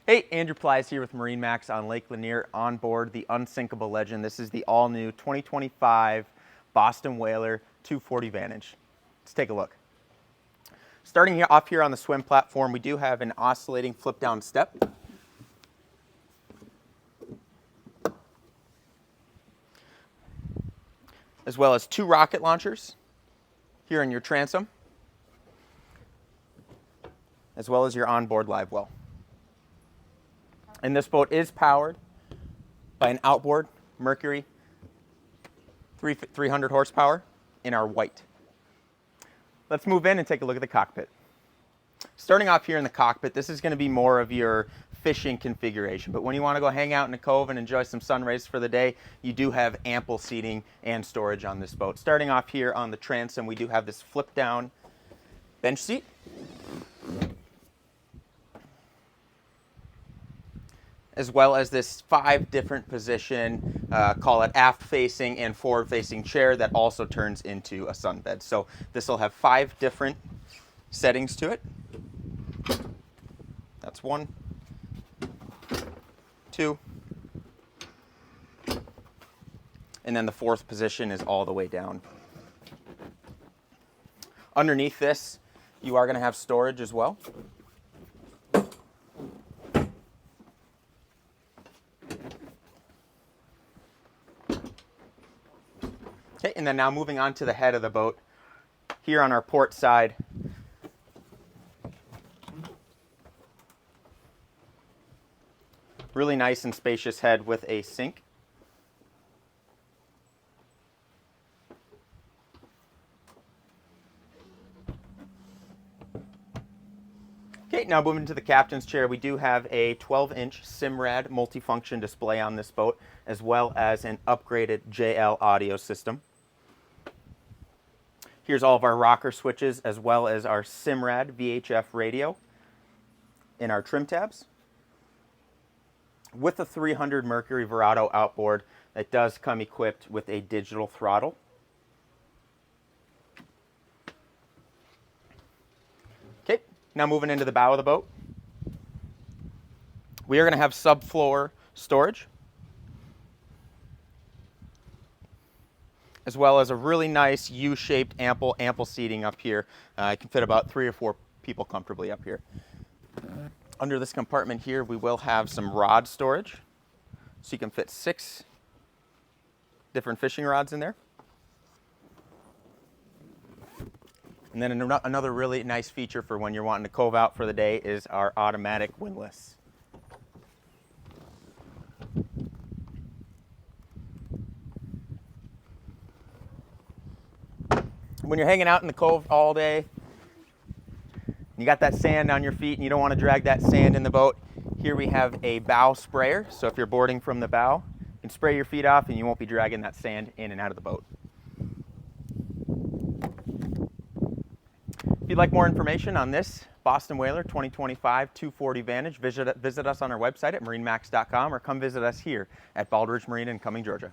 Hey, Andrew Plies here with MarineMax on Lake Lanier on board the unsinkable legend. This is the all-new 2025 Boston Whaler 240 Vantage. Let's take a look. Starting off here on the swim platform, we do have an oscillating flip-down step. As well as 2 rocket launchers here in your transom, as well as your onboard live well. And this boat is powered by an outboard Mercury 300 horsepower in our white. Let's move in and take a look at the cockpit. Starting off here in the cockpit, this is going to be more of your fishing configuration, but when you want to go hang out in a cove and enjoy some sun rays for the day, you do have ample seating and storage on this boat. Starting off here on the transom, we do have this flip down bench seat, as well as this 5 different position, call it aft facing and forward facing chair that also turns into a sunbed. So this will have 5 different settings to it. That's 1, 2, and then the 4th position is all the way down. Underneath this, you are going to have storage as well. Okay, and then now moving on to the head of the boat, here on our port side, really nice and spacious head with a sink. Okay, now moving to the captain's chair, we do have a 12-inch Simrad multifunction display on this boat, as well as an upgraded JL audio system. Here's all of our rocker switches, as well as our Simrad VHF radio in our trim tabs. With a 300 Mercury Verado outboard that does come equipped with a digital throttle. Okay, now moving into the bow of the boat. We are going to have subfloor storage, as well as a really nice U-shaped ample seating up here. It can fit about 3 or 4 people comfortably up here. Under this compartment here, we will have some rod storage, so you can fit 6 different fishing rods in there. And then another really nice feature for when you're wanting to cove out for the day is our automatic windlass. When you're hanging out in the cove all day, you got that sand on your feet and you don't want to drag that sand in the boat, here we have a bow sprayer. So if you're boarding from the bow, you can spray your feet off and you won't be dragging that sand in and out of the boat. If you'd like more information on this Boston Whaler 2025 240 Vantage, visit us on our website at marinemax.com or come visit us here at Baldridge Marina in Cumming, Georgia.